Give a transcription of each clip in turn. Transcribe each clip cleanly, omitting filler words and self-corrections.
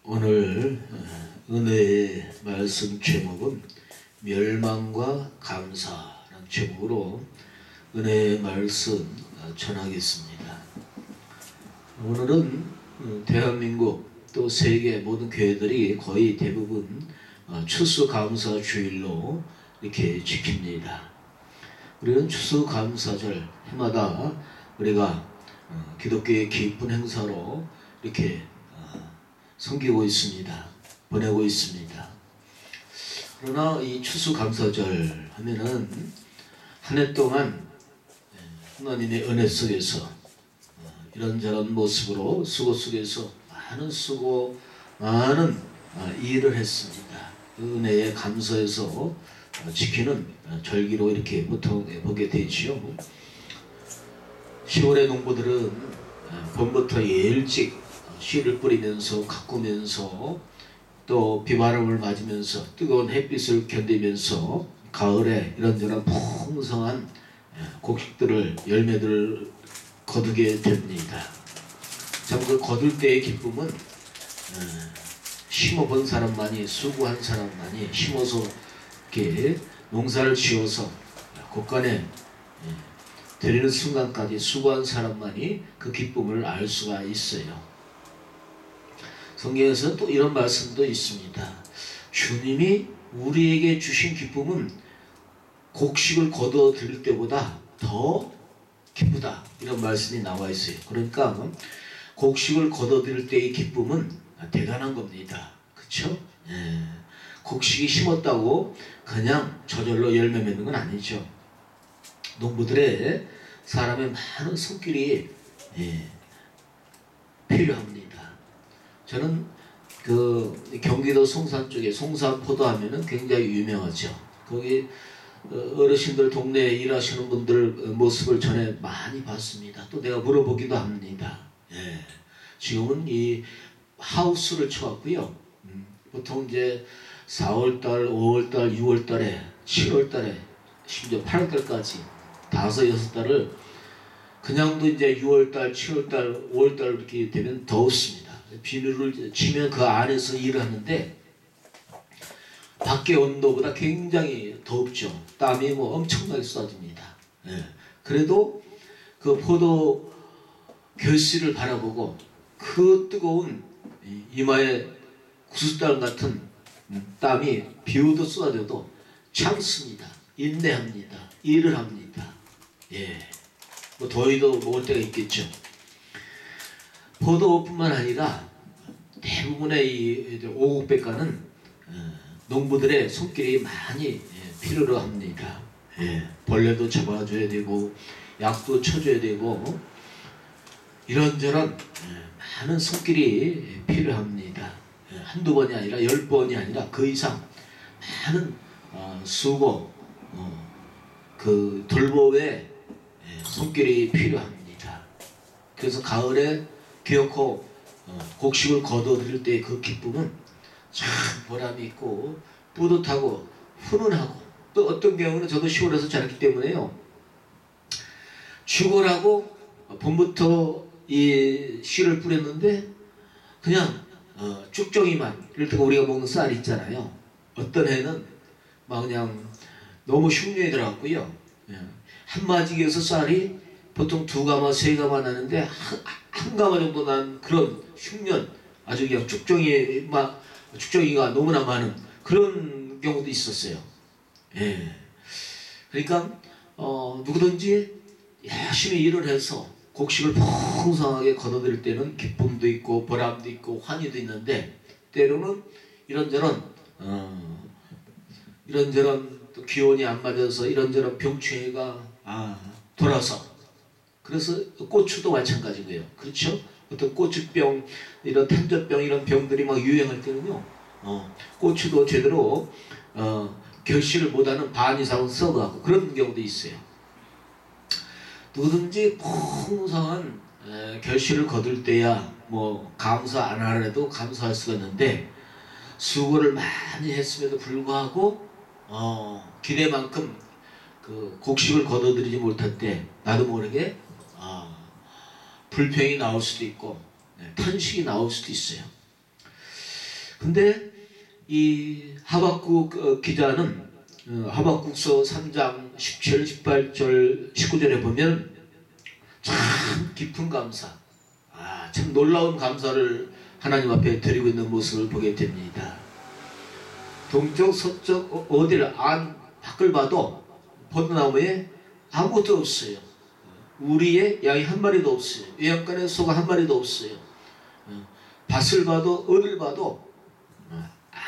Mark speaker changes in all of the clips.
Speaker 1: 오늘 은혜의 말씀 제목은 멸망과 감사라는 제목으로 은혜의 말씀 전하겠습니다. 오늘은 대한민국 또 세계 모든 교회들이 거의 대부분 추수감사 주일로 이렇게 지킵니다. 우리는 추수감사절 해마다 우리가 기독교의 기쁜 행사로 이렇게 섬기고 있습니다. 보내고 있습니다. 그러나 이 추수감사절 하면은 한 해 동안 하나님의 은혜 속에서 이런저런 모습으로 수고 속에서 많은 수고, 많은 일을 했습니다. 그 은혜에 감사해서 지키는 절기로 이렇게 보통 보게 되지요. 10월의 농부들은 봄부터 일찍 씨를 뿌리면서 가꾸면서 또 비바람을 맞으면서 뜨거운 햇빛을 견디면서 가을에 이런저런 풍성한 곡식들을 열매들을 거두게 됩니다. 참 그 거둘 때의 기쁨은 심어본 사람만이, 수고한 사람만이, 심어서 이렇게 농사를 지어서 곳간에 드리는 순간까지 수고한 사람만이 그 기쁨을 알 수가 있어요. 성경에서 또 이런 말씀도 있습니다. 주님이 우리에게 주신 기쁨은 곡식을 거둬 들일 때보다 더 기쁘다, 이런 말씀이 나와 있어요. 그러니까 곡식을 거둬 들일 때의 기쁨은 대단한 겁니다. 그렇죠? 곡식이 심었다고 그냥 저절로 열매 맺는 건 아니죠. 농부들의 사람의 많은 손길이 필요합니다. 저는 그 경기도 송산 쪽에 송산포도 하면은 굉장히 유명하죠. 거기 어르신들 동네에 일하시는 분들 모습을 전에 많이 봤습니다. 또 내가 물어보기도 합니다. 지금은 이 하우스를 쳐왔고요. 보통 이제 4월달, 5월달, 6월달에, 7월달에, 심지어 8월달까지 5, 6달을 그냥도 이제 6월달, 7월달, 5월달 이렇게 되면 덥습니다. 비닐을 치면 그 안에서 일을 하는데 밖의 온도보다 굉장히 덥죠. 땀이 엄청나게 쏟아집니다. 그래도 그 포도 결실을 바라보고 그 뜨거운 이마에 구슬땀 같은 땀이 비오도 쏟아져도 참습니다. 인내합니다. 일을 합니다. 더위도 먹을 때가 있겠죠. 포도뿐만 아니라 대부분의 이 오곡백과는 농부들의 손길이 많이 필요로 합니다. 벌레도 잡아줘야 되고 약도 쳐줘야 되고 이런저런 많은 손길이 필요합니다. 한두 번이 아니라 10번이 아니라 그 이상 많은 수고, 그 돌봄에 손길이 필요합니다. 그래서 가을에 기어코 곡식을 거둬들일 때의 그 기쁨은 참 보람이 있고 뿌듯하고 훈훈하고, 또 어떤 경우는 저도 시골에서 자랐기 때문에요, 죽어라고 봄부터 이 씨를 뿌렸는데 그냥 쭉정이만, 이럴 때 우리가 먹는 쌀 있잖아요. 어떤 해는 막 그냥 너무 흉년이 들어갔고요. 한 마지기에서 쌀이 보통 2가마, 3가마 나는데 한 가마 정도 난 그런 흉년, 아주 그냥 쭉정이가 너무나 많은 그런 경우도 있었어요. 그러니까 누구든지 열심히 일을 해서 곡식을 풍성하게 거둬들일 때는 기쁨도 있고 보람도 있고 환희도 있는데, 때로는 이런저런 또 기온이 안 맞아서 이런저런 병충해가 돌아서, 그래서 고추도 마찬가지고요. 그렇죠? 어떤 고추병, 이런 탄저병, 이런 병들이 막 유행할 때는요, 고추도 제대로 결실을 못하는 반 이상은 썩어가고 그런 경우도 있어요. 누구든지 풍성한 결실을 거둘 때야 감사 안 하려도 감사할 수가 있는데, 수고를 많이 했음에도 불구하고 기대만큼 그 곡식을 거둬들이지 못할 때 나도 모르게 불평이 나올 수도 있고 탄식이 나올 수도 있어요. 근데 이 하박국 기자는 하박국서 3장 17, 18절, 19절에 보면 참 깊은 감사, 참 놀라운 감사를 하나님 앞에 드리고 있는 모습을 보게 됩니다. 동쪽, 서쪽, 어디를 밖을 봐도 포도나무에 아무것도 없어요. 우리의 양이 한 마리도 없어요. 외양간에 소가 한 마리도 없어요. 밭을 봐도 어디를 봐도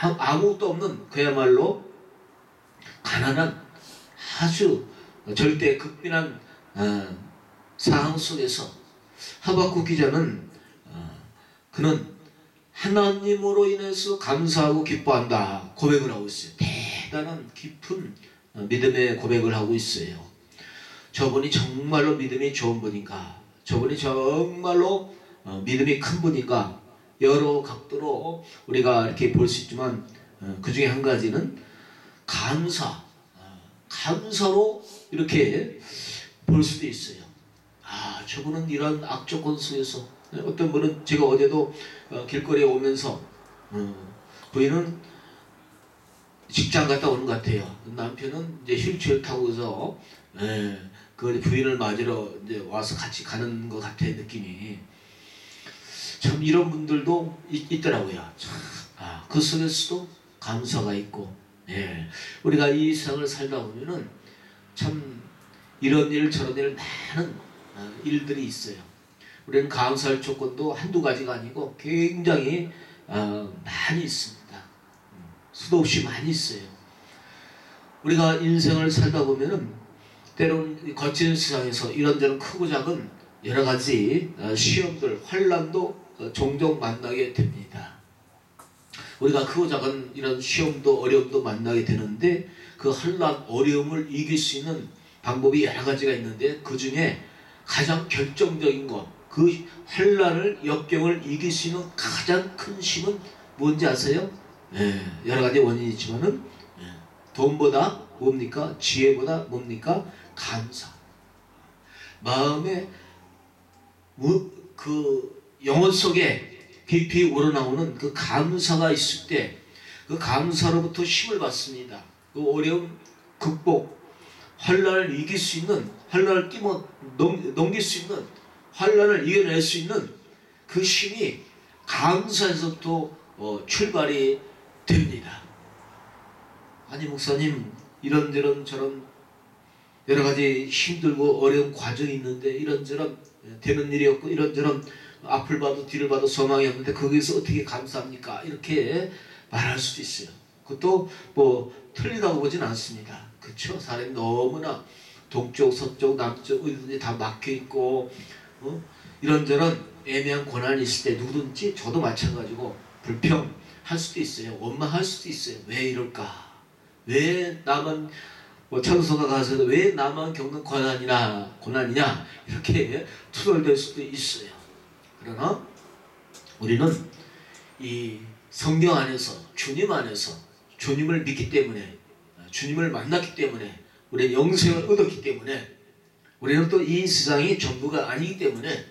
Speaker 1: 아무것도 없는 그야말로 가난한 아주 절대 극빈한 상황 속에서 하박국 기자는 그는 하나님으로 인해서 감사하고 기뻐한다 고백을 하고 있어요. 대단한 깊은 믿음의 고백을 하고 있어요. 저분이 정말로 믿음이 좋은 분인가, 저분이 정말로 믿음이 큰 분인가, 여러 각도로 우리가 이렇게 볼 수 있지만 그 중에 한 가지는 감사로 이렇게 볼 수도 있어요. 저분은 이런 악조건 속에서, 어떤 분은 제가 어제도 길거리에 오면서 부인은 직장 갔다 오는 것 같아요. 남편은 이제 휠체어를 타고서 그 부인을 맞으러 이제 와서 같이 가는 것 같아, 느낌이. 참 이런 분들도 있더라고요. 그 속에서도 감사가 있고, 우리가 이 세상을 살다 보면은 참 이런 일 저런 일 많은 일들이 있어요. 우리는 감사할 조건도 한두 가지가 아니고 굉장히 많이 있습니다. 수도 없이 많이 있어요. 우리가 인생을 살다 보면은 때로는 거친 세상에서 이런저런 크고 작은 여러 가지 시험들, 환난도 종종 만나게 됩니다. 우리가 크고 작은 이런 시험도 어려움도 만나게 되는데 그 환난, 어려움을 이길 수 있는 방법이 여러 가지가 있는데 그 중에 가장 결정적인 것, 그 환난을, 역경을 이길 수 있는 가장 큰 힘은 뭔지 아세요? 여러 가지 원인이 있지만은 돈보다 뭡니까? 지혜보다 뭡니까? 감사. 마음에 그 영혼 속에 깊이 우러나오는 그 감사가 있을 때 그 감사로부터 힘을 받습니다. 그 어려움 극복, 환난을 이길 수 있는, 환난을 넘길 수 있는, 환난을 이겨낼 수 있는 그 힘이 감사에서부터 출발이 됩니다. 아니 목사님, 이런저런 저런 여러 가지 힘들고 어려운 과정이 있는데 이런저런 되는 일이 없고 이런저런 앞을 봐도 뒤를 봐도 소망이 없는데 거기서 어떻게 감사합니까? 이렇게 말할 수도 있어요. 그것도 뭐 틀리다고 보진 않습니다. 그렇죠? 사람이 너무나 동쪽, 서쪽, 남쪽 어디든지 다 막혀있고 이런저런 애매한 고난이 있을 때 누구든지, 저도 마찬가지고 불평할 수도 있어요. 원망할 수도 있어요. 왜 이럴까? 왜 나만, 찬송가 가서도 왜 나만 겪는 고난이냐 이렇게 투덜댈 수도 있어요. 그러나 우리는 이 성경 안에서, 주님 안에서, 주님을 믿기 때문에, 주님을 만났기 때문에, 우리는 영생을 얻었기 때문에, 우리는 또 이 세상이 전부가 아니기 때문에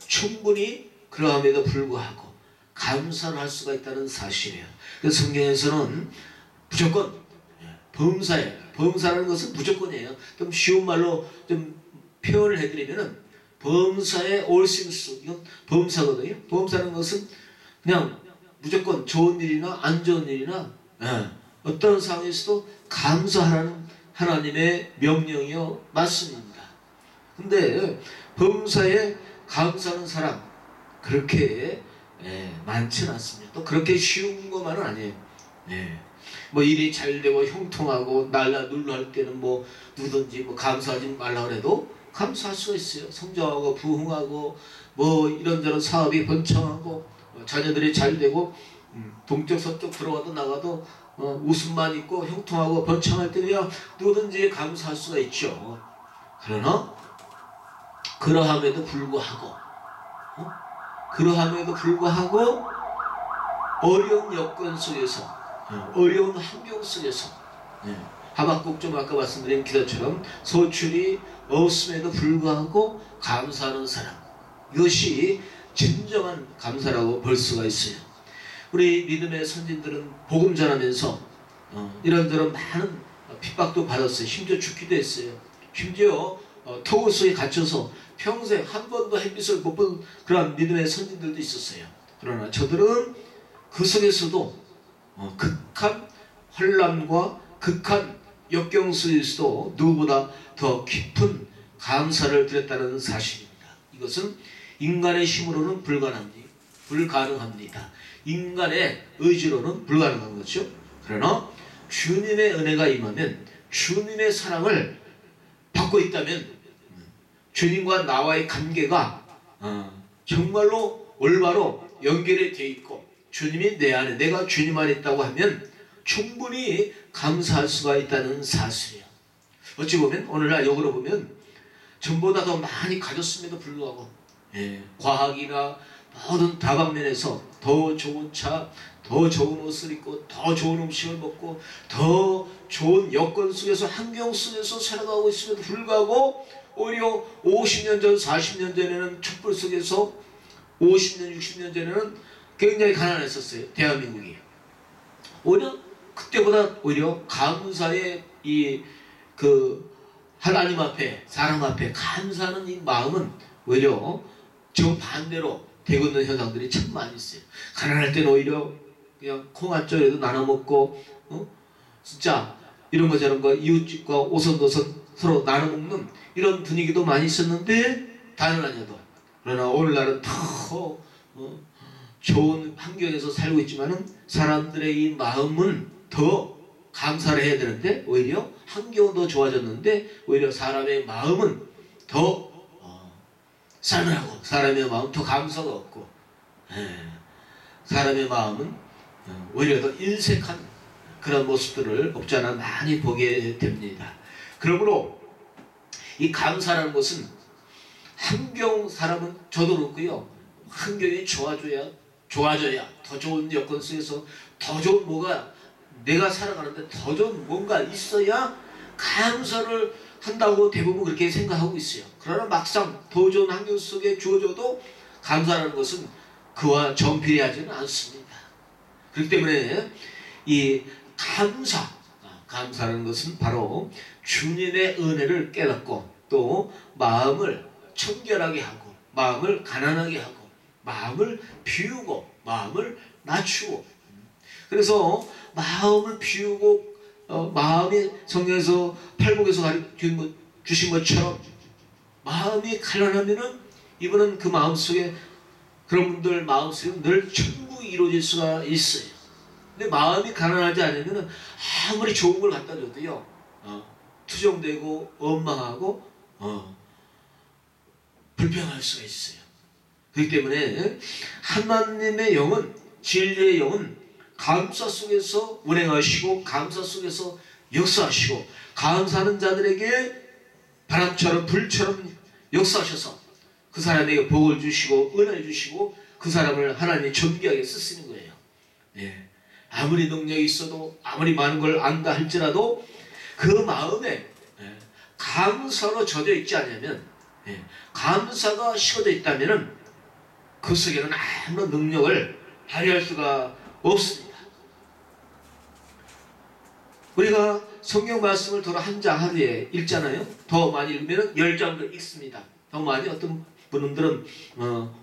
Speaker 1: 충분히 그러함에도 불구하고 감사를 할 수가 있다는 사실이에요. 그래서 성경에서는 무조건 범사예요. 범사라는 것은 무조건이에요. 좀 쉬운 말로 좀 표현을 해드리면은 범사의 올심수, 이건 범사거든요. 범사라는 것은 그냥 무조건 좋은 일이나 안 좋은 일이나 어떤 상황에서도 감사하라는 하나님의 명령이요 말씀입니다. 근데 범사에 감사하는 사람 그렇게 많지는 않습니다. 또 그렇게 쉬운 것만은 아니에요. 뭐 일이 잘 되고 형통하고 날라눌러 할 때는 뭐 누구든지 뭐 감사하지 말라 그래도 감사할 수가 있어요. 성장하고 부흥하고 뭐 이런저런 사업이 번창하고 자녀들이 잘 되고 동쪽 서쪽 들어가도 나가도 웃음만 있고 형통하고 번창할 때야 누구든지 감사할 수가 있죠. 그러나 그러함에도 불구하고 어려운 여건 속에서, 어려운 환경 속에서 하박국 좀 아까 말씀드린 기도처럼 소출이 없음에도 불구하고 감사하는 사람, 이것이 진정한 감사라고 볼 수가 있어요. 우리 믿음의 선진들은 복음 전하면서 이런저런 많은 핍박도 받았어요. 심지어 죽기도 했어요. 심지어 토구 속에 갇혀서 평생 한 번도 햇빛을 못 본 그런 믿음의 선진들도 있었어요. 그러나 저들은 그 속에서도 극한 혼란과 극한 역경 속에서도 누구보다 더 깊은 감사를 드렸다는 사실입니다. 이것은 인간의 힘으로는 불가능합니다. 인간의 의지로는 불가능한 거죠. 그러나 주님의 은혜가 임하면, 주님의 사랑을 받고 있다면 주님과 나와의 관계가 정말로 올바로 연결이 되어 있고 주님이 내 안에, 내가 주님 안에 있다고 하면 충분히 감사할 수가 있다는 사실이에요. 어찌 보면 오늘날 역으로 보면 전보다 더 많이 가졌음에도 불구하고 과학이나 모든 다방면에서 더 좋은 차, 더 좋은 옷을 입고 더 좋은 음식을 먹고 더 좋은 여건 속에서, 환경 속에서 살아가고 있음에도 불구하고 오히려 50년 전, 40년 전에는 촛불 속에서 50년, 60년 전에는 굉장히 가난했었어요. 대한민국이. 오히려 그때보다 오히려 감사의 하나님 앞에, 사람 앞에 감사하는 이 마음은 오히려 정반대로 되고 있는 현상들이 참 많이 있어요. 가난할 때는 오히려 그냥 콩 한 쪼리라도 나눠 먹고 진짜 이런 거 저런 거 이웃집과 오손도손 서로 나눠 먹는 이런 분위기도 많이 있었는데 다는 아니어도, 그러나 오늘날은 더 좋은 환경에서 살고 있지만은 사람들의 이 마음은 더 감사를 해야 되는데 오히려 환경은 더 좋아졌는데 오히려 사람의 마음은 더 싸늘하고 사람의 마음은 더 감사가 없고 사람의 마음은 오히려 더 인색한 그런 모습들을 없지 않아 많이 보게 됩니다. 그러므로 이 감사라는 것은 환경, 사람은 저도 그렇고요, 환경이 좋아져야 더 좋은 여건 속에서 더 좋은 뭐가, 내가 살아가는데 더 좋은 뭔가 있어야 감사를 한다고 대부분 그렇게 생각하고 있어요. 그러나 막상 더 좋은 환경 속에 주어져도 감사라는 것은 그와 정비례하지는 않습니다. 그렇기 때문에 이 감사라는 것은 바로 주님의 은혜를 깨닫고 또 마음을 청결하게 하고 마음을 가난하게 하고 마음을 비우고 마음을 낮추고, 그래서 마음을 비우고 마음이 성경에서 팔복에서 주신 것처럼 마음이 가난하면은 이분은 그 마음속에, 그런 분들 마음속에 늘 천국이 이루어질 수가 있어요. 근데 마음이 가난하지 않으면은 아무리 좋은 걸 갖다 줘도요 투정되고 원망하고 불평할 수가 있어요. 그렇기 때문에 하나님의 영은, 진리의 영은 감사 속에서 운행하시고 감사 속에서 역사하시고 감사하는 자들에게 바람처럼 불처럼 역사하셔서 그 사람에게 복을 주시고 은혜를 주시고 그 사람을 하나님이 존귀하게 쓰시는 거예요. 아무리 능력이 있어도 아무리 많은 걸 안다 할지라도 그 마음에 감사로 젖어 있지 않으면, 감사가 식어져 있다면 그 속에는 아무런 능력을 발휘할 수가 없습니다. 우리가 성경 말씀을 더러 한 장 하루에 읽잖아요. 더 많이 읽으면 10장도 읽습니다. 더 많이 어떤 분들은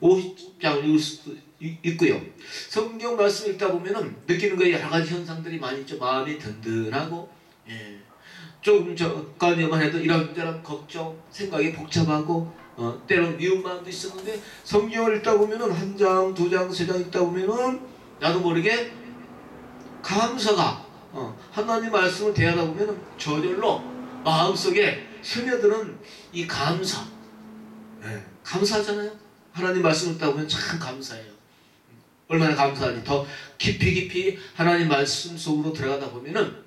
Speaker 1: 50장을 읽을 수도 있고요. 성경 말씀 읽다 보면은 느끼는 거에 여러 가지 현상들이 많이 있죠. 마음이 든든하고 조금 전까지만 해도 이런저런 걱정, 생각이 복잡하고 때로는 미운 마음도 있었는데 성경을 읽다 보면은 한 장, 두 장, 세 장 읽다 보면은 나도 모르게 감사가 하나님 말씀을 대하다 보면은 저절로 마음속에 스며드는 이 감사, 감사하잖아요. 하나님 말씀을 듣다 보면 참 감사해요. 얼마나 감사하니. 더 깊이 하나님 말씀 속으로 들어가다 보면은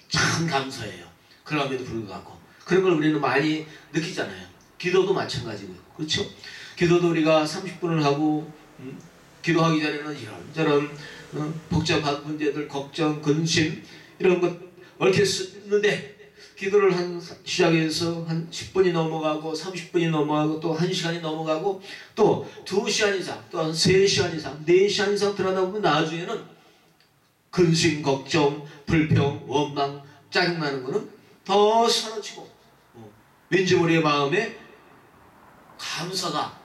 Speaker 1: 참 감사해요. 그럼에도 불구하고 그런 걸 우리는 많이 느끼잖아요. 기도도 마찬가지고요. 그렇죠? 기도도 우리가 30분을 하고 기도하기 전에는 이런저런 복잡한 문제들, 걱정, 근심 이런 것 얽혀 쓰는데 기도를 시작해서 한 10분이 넘어가고 30분이 넘어가고 또 1시간이 넘어가고 또 2시간 이상 또 한 3시간 이상 4시간 이상 들어가다 보면 나중에는 근심, 걱정, 불평, 원망, 짜증나는 거는 더 사라지고 왠지 우리의 마음에 감사가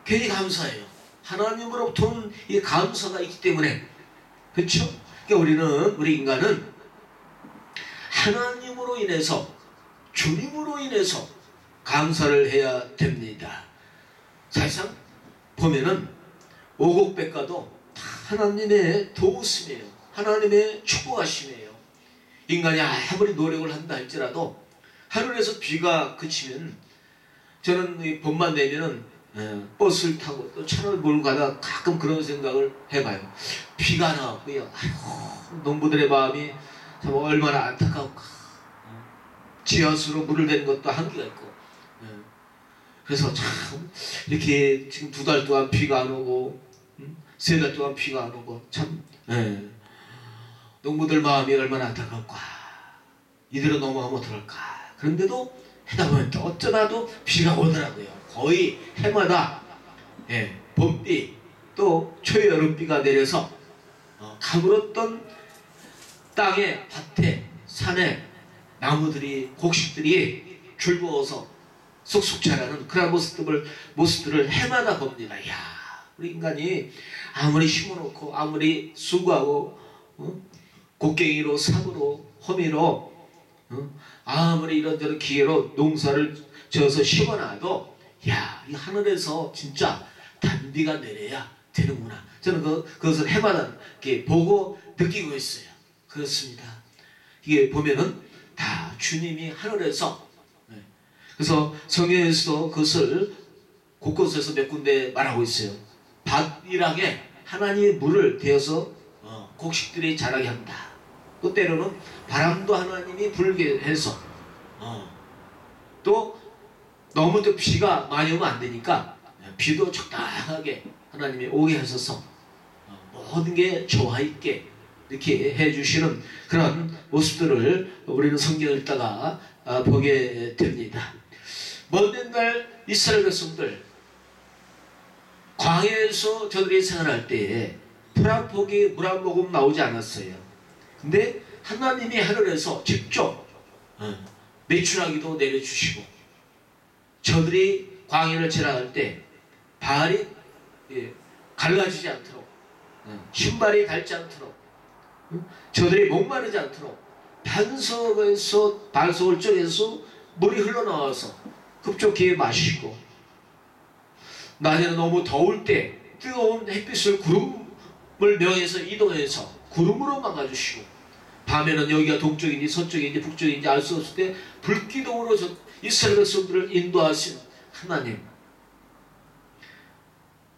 Speaker 1: 괜히 감사해요. 하나님으로부터는 이 감사가 있기 때문에 그렇죠? 그러니까 우리 인간은 하나님으로 인해서 주님으로 인해서 감사를 해야 됩니다. 사실상 보면은 오곡백과도 다 하나님의 도우심이에요. 하나님의 축복하심이에요. 인간이 아무리 노력을 한다 할지라도 하늘에서 비가 그치면 저는 이 봄만 되면은 버스를 타고 또 차를 몰고 가다가 가끔 그런 생각을 해봐요. 비가 안 와고요. 아이고, 농부들의 마음이 참 얼마나 안타까울까. 지하수로 물을 대는 것도 한계가 있고. 그래서 참 이렇게 지금 2달 동안 비가 안 오고 3달 동안 비가 안 오고 참 농부들 마음이 얼마나 안타까울까. 이대로 넘어가면 어떡할까. 그런데도 하다 보면 또 어쩌다도 비가 오더라고요. 거의 해마다 봄비 또 초여름비가 내려서 가물었던 땅에 밭에 산에 나무들이 곡식들이 줄부어서 쑥쑥 자라는 그런 모습들을 해마다 봅니다. 야, 우리 인간이 아무리 심어놓고 아무리 수고하고 곡괭이로 삽으로 호미로 아무리 이런저런 기계로 농사를 지어서 심어놔도 야, 이 하늘에서 진짜 단비가 내려야 되는구나. 저는 그것을 해마다 이렇게 보고 느끼고 있어요. 그렇습니다. 이게 보면은 다 주님이 하늘에서 그래서 성경에서도 그것을 곳곳에서 몇 군데 말하고 있어요. 밭일하게 하나님의 물을 대어서 곡식들이 자라게 한다. 또 때로는 바람도 하나님이 불게 해서 또 너무 또 비가 많이 오면 안 되니까 비도 적당하게 하나님이 오게 하셔서 모든 게 조화 있게 이렇게 해주시는 그런 모습들을 우리는 성경을 읽다가 보게 됩니다. 먼 옛날 이스라엘 백성들 광야에서 저들이 생활할 때에 풀 한 포기 물 한 모금 나오지 않았어요. 근데 하나님이 하늘에서 직접 매출하기도 내려주시고 저들이 광야를 지나갈 때 발이 갈라지지 않도록 신발이 닳지 않도록 저들이 목마르지 않도록 반석을 쪼개서 물이 흘러나와서 급속히 마시고 낮에는 너무 더울 때 뜨거운 햇빛을 구름을 명해서 이동해서 구름으로 막아주시고 밤에는 여기가 동쪽인지 서쪽인지 북쪽인지 알 수 없을 때 불기둥으로 이스라엘 백성들을 인도하신 하나님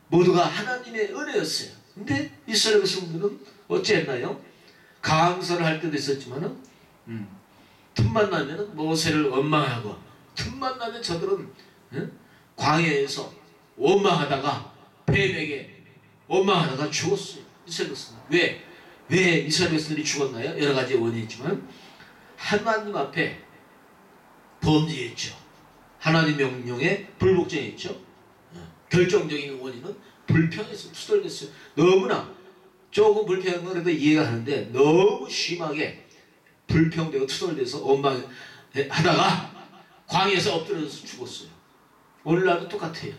Speaker 1: 모두가 하나님의 은혜였어요. 근데 이스라엘 백성들은 어찌했나요? 강설을 할 때도 있었지만은 틈만 나면 모세를 원망하고 틈만 나면 저들은 광야에서 원망하다가 뱀에게 원망하다가 죽었어요. 이스라엘 백성들. 왜 이스라엘 백성들이 죽었나요? 여러 가지 원인이 있지만 하나님 앞에 범죄했죠. 하나님 명령에 불복종했죠. 결정적인 원인은 불평에서 투덜댔어요. 너무나 조금 불평한 거라도 이해가 하는데 너무 심하게 불평되고 투덜대서 원망하다가 광야에서 엎드려서 죽었어요. 오늘날도 똑같아요.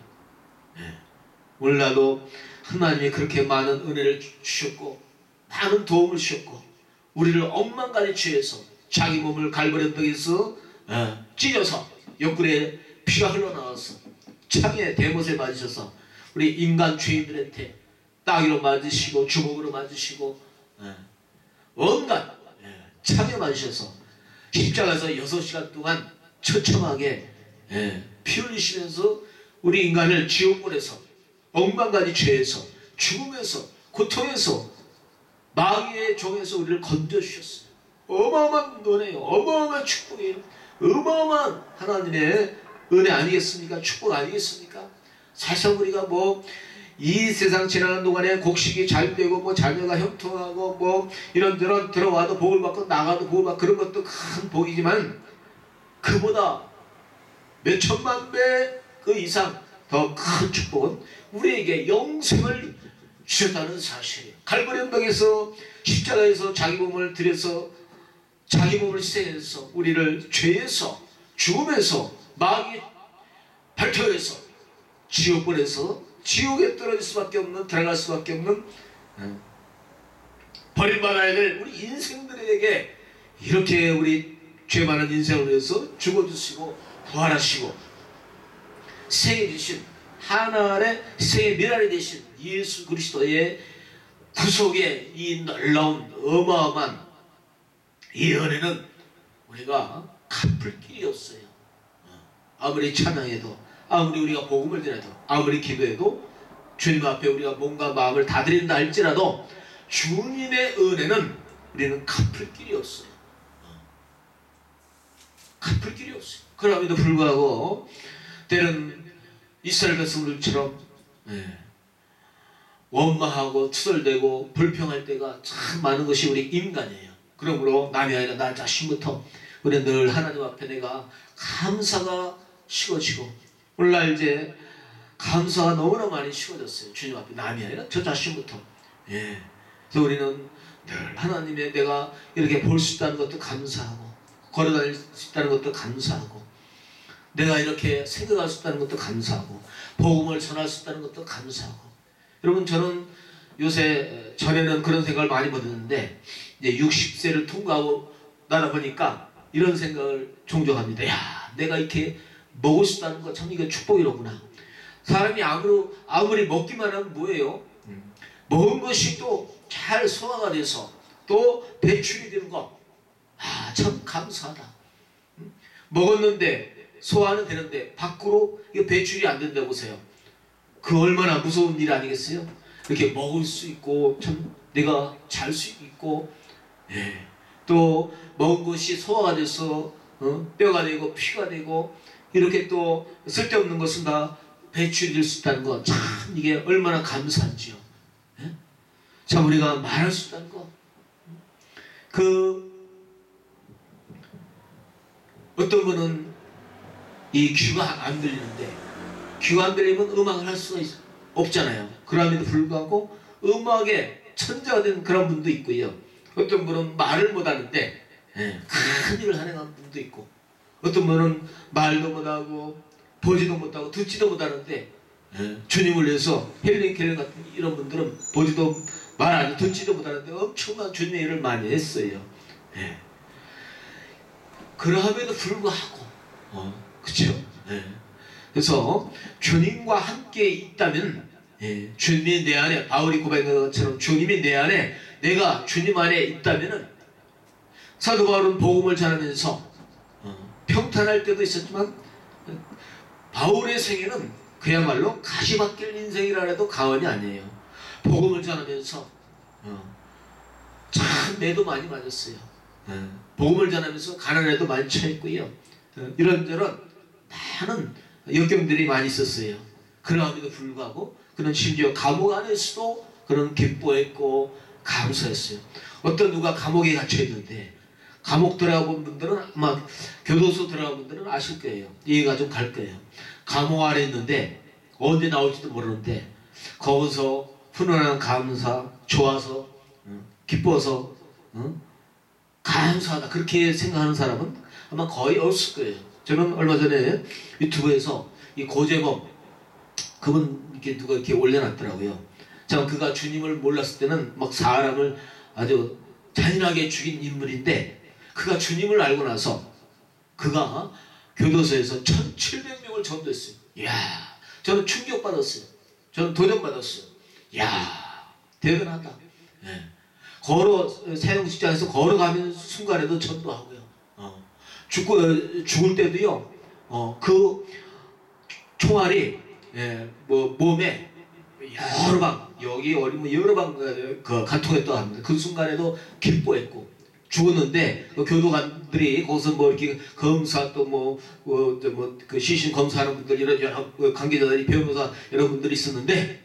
Speaker 1: 오늘날도 하나님이 그렇게 많은 은혜를 주셨고 많은 도움을 주셨고 우리를 억만가지 죄에서 자기 몸을 갈보리 언덕에서 찢어서 옆구리에 피가 흘러나와서 창에 대못에 맞으셔서 우리 인간 죄인들한테 따기로 맞으시고 주먹으로 맞으시고 온갖 창에 맞으셔서 십자가에서 6시간 동안 처참하게 피 흘리시면서 우리 인간을 지옥 보내서 억만가지 죄에서 죽음에서 고통에서 마귀의 종에서 우리를 건져주셨어요. 어마어마한 은혜요. 어마어마한 축복이에요. 어마어마한 하나님의 은혜 아니겠습니까? 축복 아니겠습니까? 사실 우리가 이 세상 지나는 동안에 곡식이 잘 되고 뭐 자녀가 형통하고 뭐 이런저런 들어와도 복을 받고 나가도 복을 받고 그런 것도 큰 복이지만 그보다 몇 천만 배 그 이상 더 큰 축복은 우리에게 영생을 주셨다는 사실이에요. 갈보리 언덕에서 십자가에서 자기 몸을 들여서 자기 몸을 희생해서 우리를 죄에서 죽음에서 마귀 발표해서 지옥불에서 지옥에 떨어질 수밖에 없는 들어갈 수밖에 없는 버림받아야 될 우리 인생들에게 이렇게 우리 죄 많은 인생을 위해서 죽어주시고 부활하시고 희생해 주신 하나의 희생의 미랄이 되신 예수 그리스도의 구속의 이 놀라운 어마어마한 이 은혜는 우리가 갚을 길이 없어요. 아무리 찬양해도 아무리 우리가 복음을 전해도 아무리 기도해도 주님 앞에 우리가 몸과 마음을 다 드린다 할지라도 주님의 은혜는 우리는 갚을 길이 없어요. 갚을 길이 없어요. 그럼에도 불구하고 때는 이스라엘 백성들처럼 원망하고 투덜대고 불평할 때가 참 많은 것이 우리 인간이에요. 그러므로 남이 아니라 나 자신부터 우리는 늘 하나님 앞에 내가 감사가 식어지고 오늘날 이제 감사가 너무나 많이 식어졌어요. 주님 앞에 남이 아니라 저 자신부터. 그래서 우리는 늘 하나님의 내가 이렇게 볼 수 있다는 것도 감사하고 걸어다닐 수 있다는 것도 감사하고 내가 이렇게 생각할 수 있다는 것도 감사하고 복음을 전할 수 있다는 것도 감사하고. 여러분 저는 요새 전에는 그런 생각을 많이 못했는데 이제 60세를 통과하고 나다 보니까 이런 생각을 종종 합니다. 야, 내가 이렇게 먹을 수 있다는 거 참 이게 축복이로구나. 사람이 아무리 먹기만 하면 뭐예요? 먹은 것이 또 잘 소화가 돼서 또 배출이 되는 거. 아, 참 감사하다. 먹었는데 소화는 되는데 밖으로 이거 배출이 안 된다고 보세요. 그 얼마나 무서운 일 아니겠어요? 이렇게 먹을 수 있고 참 내가 잘 수 있고 또 먹은 것이 소화가 돼서 뼈가 되고 피가 되고 이렇게 또 쓸데없는 것은 다 배출이 될 수 있다는 거 참 이게 얼마나 감사한지요. 참 우리가 말할 수 있다는 거. 어떤 분은 이 귀가 안 들리는데 귀가 안 들리면 음악을 할 수가 없잖아요. 그럼에도 불구하고 음악에 천재가 된 그런 분도 있고요. 어떤 분은 말을 못하는데 큰 일을 하는 분도 있고 어떤 분은 말도 못하고 보지도 못하고 듣지도 못하는데 주님을 위해서 헬린 켈러 같은 이런 분들은 보지도 말 안 하고 듣지도 못하는데 엄청난 주님의 일을 많이 했어요. 그럼에도 불구하고 그렇죠? 그래서 주님과 함께 있다면 주님이 내 안에 바울이 고백한 것처럼 주님이 내 안에 내가 주님 안에 있다면은 사도 바울은 복음을 전하면서 평탄할 때도 있었지만 바울의 생애는 그야말로 가시밭길 인생이라 해도 과언이 아니에요. 복음을 전하면서 참 매도 많이 맞았어요. 복음을 전하면서 가난에도 많이 처했고요. 이런저런 많은 역경들이 많이 있었어요. 그럼에도 불구하고 그는 심지어 감옥 안에서도 그런 기뻐했고 감사했어요. 어떤 누가 감옥에 갇혀 있는데 감옥 들어가본 분들은 아마 교도소 들어가본 분들은 아실 거예요. 이해가 좀 갈 거예요. 감옥 안에 있는데 언제 나올지도 모르는데 거기서 훈훈한 감사, 좋아서 기뻐서 감사하다 그렇게 생각하는 사람은 아마 거의 없을 거예요. 저는 얼마 전에 유튜브에서 이 고재범 그분 이렇게 누가 이렇게 올려놨더라고요. 참 그가 주님을 몰랐을 때는 막 사람을 아주 잔인하게 죽인 인물인데 그가 주님을 알고 나서 그가 교도소에서 1700명을 전도했어요. 이야, 저는 충격받았어요. 저는 도전받았어요. 이야, 대단하다. 사형식장에서 걸어가는 순간에도 전도하고요. 죽을 때도요. 그 총알이 몸에 여러 방 여기 어리면 여러 방 관통했다고 합니다. 그 순간에도 기뻐했고 죽었는데 교도관들이 거기서 뭐 이렇게 검사 또 그 시신 검사하는 분들 이런 여러 관계자들이 변호사 여러분들이 있었는데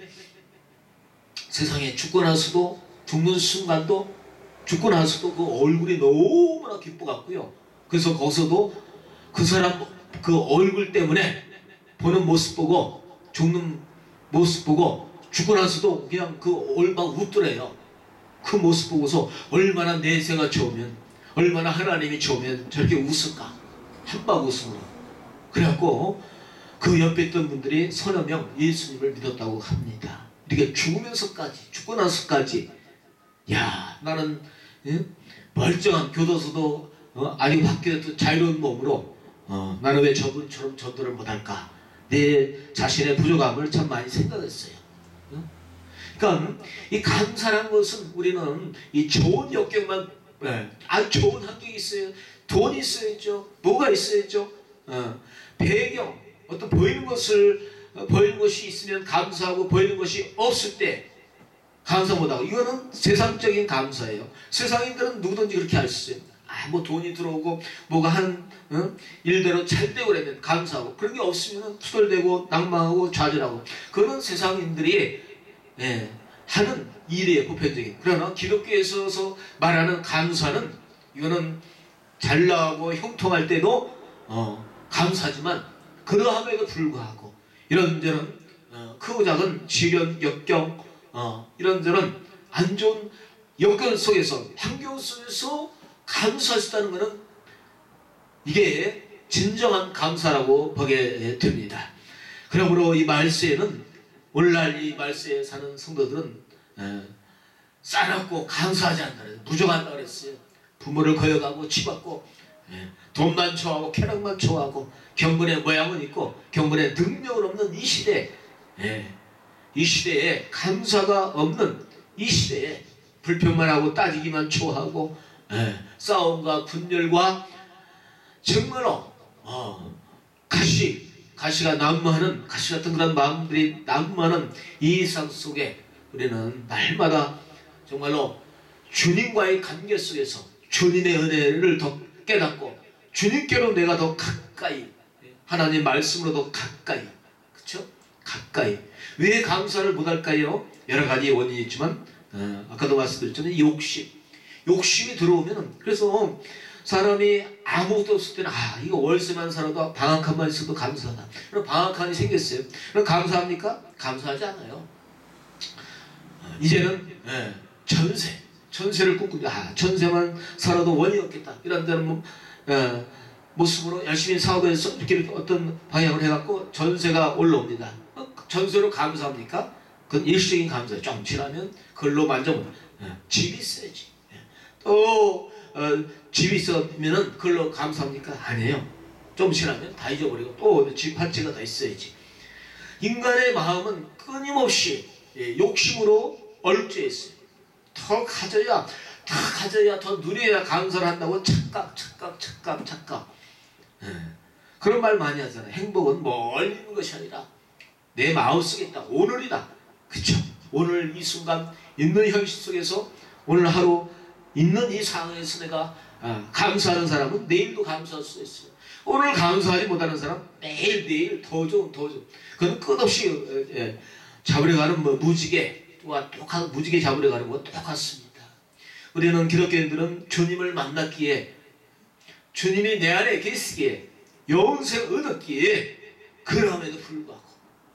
Speaker 1: 세상에 죽고 나서도, 죽는 순간도, 죽고 나서도 그 얼굴이 너무나 기뻐 갖고요. 그래서 거기서도 그 사람 그 얼굴 때문에 보는 모습 보고, 죽는 모습 보고, 죽고 나서도 그냥 그 얼굴 웃더래요. 그 모습 보고서 얼마나 내세가 좋으면, 얼마나 하나님이 좋으면 저렇게 웃을까, 한방 웃음으로. 그래갖고 그 옆에 있던 분들이 서너 명 예수님을 믿었다고 합니다. 이렇게 죽으면서까지, 죽고 나서까지, 야, 나는 멀쩡한 교도소도 아직 밖에서 자유로운 몸으로 나는 왜 저분처럼 전도를 못할까, 내 자신의 부족함을 참 많이 생각했어요. 그러니까 이 감사란 것은 우리는 이 좋은 역경만, 아주 좋은 환경이 있어요. 돈이 있어야죠. 뭐가 있어야죠. 배경, 어떤 보이는 것이 있으면 감사하고, 보이는 것이 없을 때 감사 못하고. 이거는 세상적인 감사예요. 세상인들은 누구든지 그렇게 할 수 있어요. 뭐 돈이 들어오고 뭐가 한 일대로 잘 되고 그러면 감사하고, 그런 게 없으면 투덜대고 낭망하고 좌절하고. 그건 세상인들이 하는 일이에요, 보편적인. 그러나 기독교에서 말하는 감사는, 이거는 잘 나가고 형통할 때도 감사하지만, 그러함에도 불구하고 이런저런 크고 작은 시련, 역경, 이런저런 안 좋은 여건 속에서, 환경 속에서 감사할 수 있다는 것은 이게 진정한 감사라고 보게 됩니다. 그러므로 이 말세에는, 오늘날 이 말세에 사는 성도들은 싸납고 감사하지 않는다, 부족한다 그랬어요. 부모를 거역하고 치받고, 돈만 좋아하고 쾌락만 좋아하고, 경건의 모양은 있고 경건의 능력은 없는 이 시대, 이 시대에 감사가 없는 이 시대에 불평만 하고 따지기만 좋아하고, 싸움과 분열과 정말로 가시가 난무하는, 가시 같은 그런 마음들이 난무하는 이 세상 속에 우리는 날마다 정말로 주님과의 관계 속에서 주님의 은혜를 더 깨닫고, 주님께로 내가 더 가까이, 하나님 말씀으로 더 가까이, 그렇죠? 가까이. 왜 감사를 못할까요? 여러 가지 원인이 있지만, 아까도 말씀드렸잖아요. 욕심이 들어오면, 그래서 사람이 아무것도 없을 때는 이거 월세만 살아도 방 한 칸만 있어도 감사하다. 그럼 방 한 칸이 생겼어요. 그럼 감사합니까? 감사하지 않아요. 이제는 전세를 꿈꾸고, 전세만 살아도 원이 없겠다, 이런 데는 모습으로 열심히 사업해서 이렇게 어떤 방향을 해갖고 전세가 올라옵니다. 전세로 감사합니까? 그건 일시적인 감사예요. 좀 지나면 그걸로 만족을. 집이 있어야지. 또 집이 있으면 그걸로 감사합니까? 아니에요. 좀 지나면 다 잊어버리고 또 집 한 채가 더 있어야지. 인간의 마음은 끊임없이 욕심으로 얼죄했어요. 더 가져야 더 누려야 감사를 한다고 착각. 그런 말 많이 하잖아요. 행복은 멀리 있는 것이 아니라 내 마음속에 있다. 오늘이다. 그쵸? 오늘 이 순간 있는 현실 속에서, 오늘 하루 있는 이 상황에서 내가 감사하는 사람은 내일도 감사할 수 있어요. 오늘 감사하지 못하는 사람 내일 더 좋은. 그건 끝없이 잡으려가는 무지개와 무지개 잡으려가는 것과 똑같습니다. 우리는 기독교인들은 주님을 만났기에, 주님이 내 안에 계시기에, 영생 얻었기에, 그럼에도 불구하고,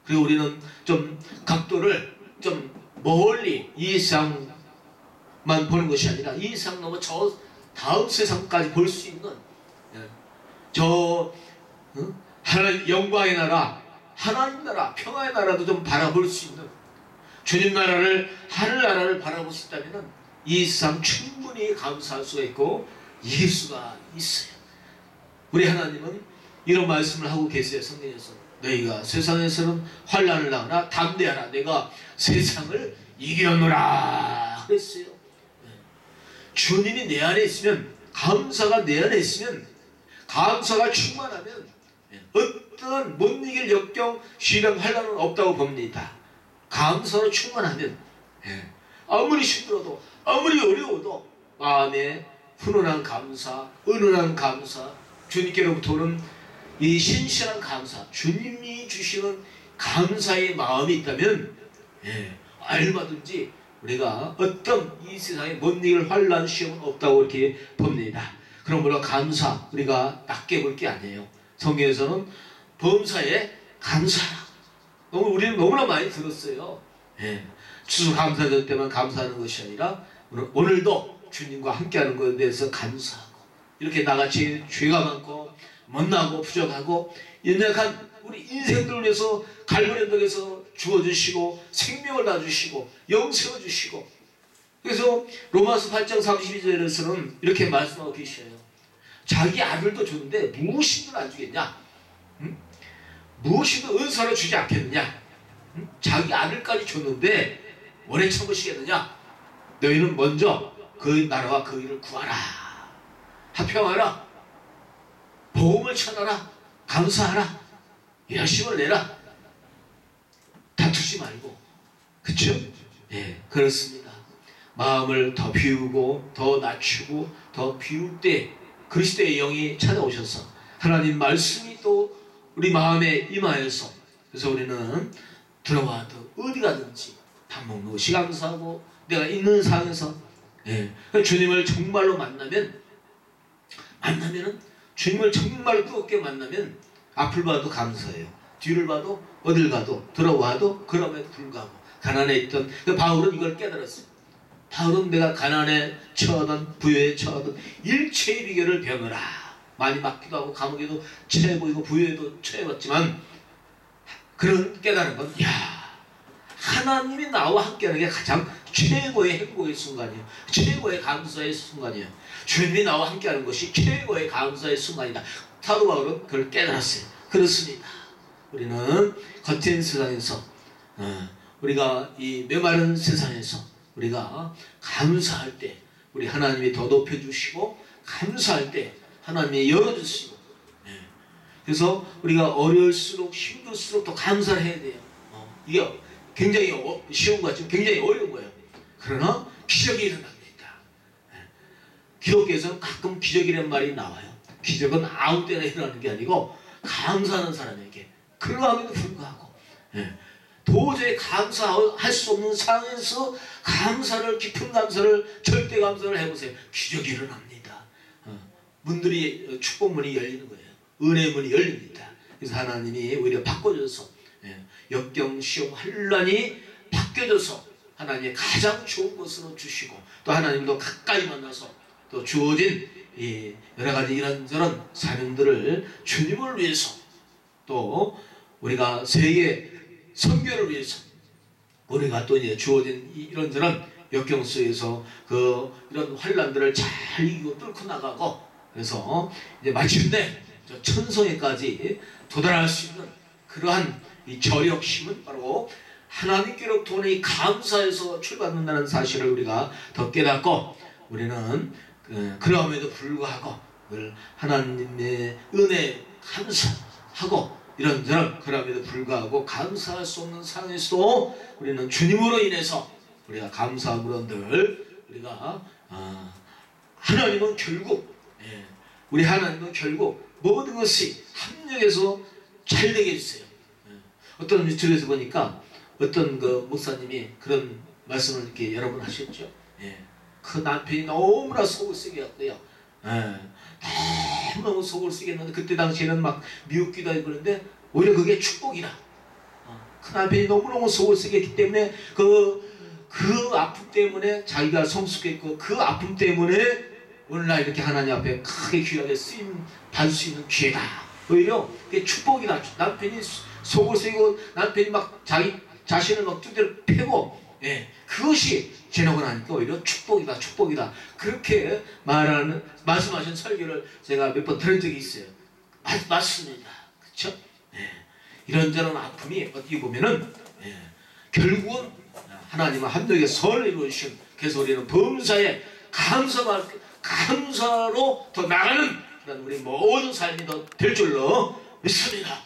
Speaker 1: 그리고 우리는 좀 각도를 좀 멀리, 이 세상만 보는 것이 아니라 이 세상 넘어 저 다음 세상까지 볼 수 있는, 하나님 영광의 나라, 하나님 나라, 평화의 나라도 좀 바라볼 수 있는, 주님 나라를, 하늘나라를 바라볼 수 있다면 이 세상 충분히 감사할 수가 있고 예수가 있어요. 우리 하나님은 이런 말씀을 하고 계세요. 성경에서 너희가 세상에서는 환난을 당하나 담대하라, 내가 세상을 이겨노라 그랬어요. 주님이 내 안에 있으면, 감사가 내 안에 있으면, 감사가 충만하면 어떤 못 이길 역경, 시련, 환난은 없다고 봅니다. 감사로 충만하면 아무리 힘들어도, 아무리 어려워도 마음에 훈훈한 감사, 은은한 감사, 주님께로부터 오는 이 신실한 감사, 주님이 주시는 감사의 마음이 있다면 얼마든지 우리가 어떤 이 세상에 못 이길 환난 시험은 없다고 이렇게 봅니다. 그러므로 감사 우리가 낮게 볼 게 아니에요. 성경에서는 범사에 감사하라. 우리는 너무나 많이 들었어요. 예. 추수감사절 때만 감사하는 것이 아니라 오늘도 주님과 함께하는 것에 대해서 감사하고 이렇게 나같이 죄가 많고 못나고 부족하고 연약한 우리 인생들을 위해서 갈보리 언덕에서 주어주시고 생명을 놔주시고 영생을 주시고 그래서 로마서 8장 32절에서는 이렇게 말씀하고 계셔요. 자기 아들도 줬는데 무엇이든 안 주겠냐? 응? 무엇이든 은사를 주지 않겠느냐? 응? 자기 아들까지 줬는데 오래 참으시겠느냐? 너희는 먼저 그 나라와 그 일을 구하라. 합평하라. 복음을 전하라. 감사하라. 열심을 내라. 다투지 말고. 그쵸? 예, 그렇습니다. 마음을 더 비우고 더 낮추고 더 비울 때 그리스도의 영이 찾아오셔서 하나님 말씀이 또 우리 마음에 임하여서 그래서 우리는 들어와도 어디 가든지 밥 먹는 것이 감사하고 내가 있는 상황에서 예, 주님을 정말로 만나면은 주님을 정말 뜨겁게 만나면 앞을 봐도 감사해요. 뒤를 봐도 어딜 가도 들어와도 그럼에도 불구하고 가난에 있던 바울은 이걸 깨달았어요. 바울은 내가 가난에 처하던 부여에 처하던 일체의 비결을 배우느라 많이 맞기도 하고 감옥에도 처해보이고 부여에도 처해봤지만 그런 깨달은 건 하나님이 나와 함께하는 게 가장 최고의 행복의 순간이에요. 최고의 감사의 순간이에요. 주님이 나와 함께하는 것이 최고의 감사의 순간이다. 사도 바울은 그걸 깨달았어요. 그렇습니다. 우리는 거친 세상에서 우리가 이 메마른 세상에서 우리가 감사할 때 우리 하나님이 더 높여주시고 감사할 때 하나님이 열어주시고 그래서 우리가 어려울수록 힘들수록 더 감사를 해야 돼요. 이게 굉장히 쉬운 것 같지만 굉장히 어려운 거예요. 그러나 기적이 일어납니다. 기독교에서는 가끔 기적이라는 말이 나와요. 기적은 아무 때나 일어나는 게 아니고 감사하는 사람에게 그러함에도 불구하고 도저히 감사할 수 없는 상황에서 감사를 깊은 감사를 절대 감사를 해보세요. 기적이 일어납니다. 문들이 축복문이 열리는 거예요. 은혜의 문이 열립니다. 그래서 하나님이 오히려 바꿔줘서 역경 시험 환난이 바뀌어져서 하나님의 가장 좋은 것으로 주시고 또 하나님도 가까이 만나서 또 주어진 이 여러 가지 이런저런 사명들을 주님을 위해서 또 우리가 세계 선교를 위해서 우리가 또 이제 주어진 이런저런 역경 속에서 이런 환난들을 잘 이기고 뚫고 나가고 그래서 이제 마침내 천성에까지 도달할 수 있는 그러한 이 저력심은 바로 하나님께로부터 오는 이 감사에서 출발한다는 사실을 우리가 더 깨닫고 우리는 그러함에도 불구하고 늘 하나님의 은혜에 감사하고 이런저런 그럼에도 불구하고 감사할 수 없는 상황에서도 우리는 주님으로 인해서 우리가 감사함으로 늘 우리가 하나님은 결국 우리 하나님은 결국 모든 것이 합력해서 잘 되게 해주세요. 어떤 유튜브에서 보니까 어떤 그 목사님이 그런 말씀을 이렇게 여러 번 하셨죠. 그 남편이 너무나 속을 쓰게 했고요. 너무 속을 쓰겠는데 그때 당시에는 막 미웃기도 하고 그런데 오히려 그게 축복이라. 그 남편이 너무너무 속을 쓰게 했기 때문에 그 아픔 때문에 자기가 성숙했고 그 아픔 때문에 오늘날 이렇게 하나님 앞에 크게 귀하게 쓰임 받을 수 있는 기회다. 오히려 그게 축복이다. 남편이 속을 쓰고 남편이 막 자기 자신을 막 두드려 패고 그것이 지나고 나니까 오히려 축복이다 축복이다 그렇게 말씀하신 설교를 제가 몇 번 들은 적이 있어요. 맞습니다. 그렇죠? 이런저런 아픔이 어떻게 보면은 결국은 하나님의 합력의 선을 이루어주신 그래서 우리는 범사에 감사로 더 나가는 그런 우리 모든 삶이 더 될 줄로 믿습니다.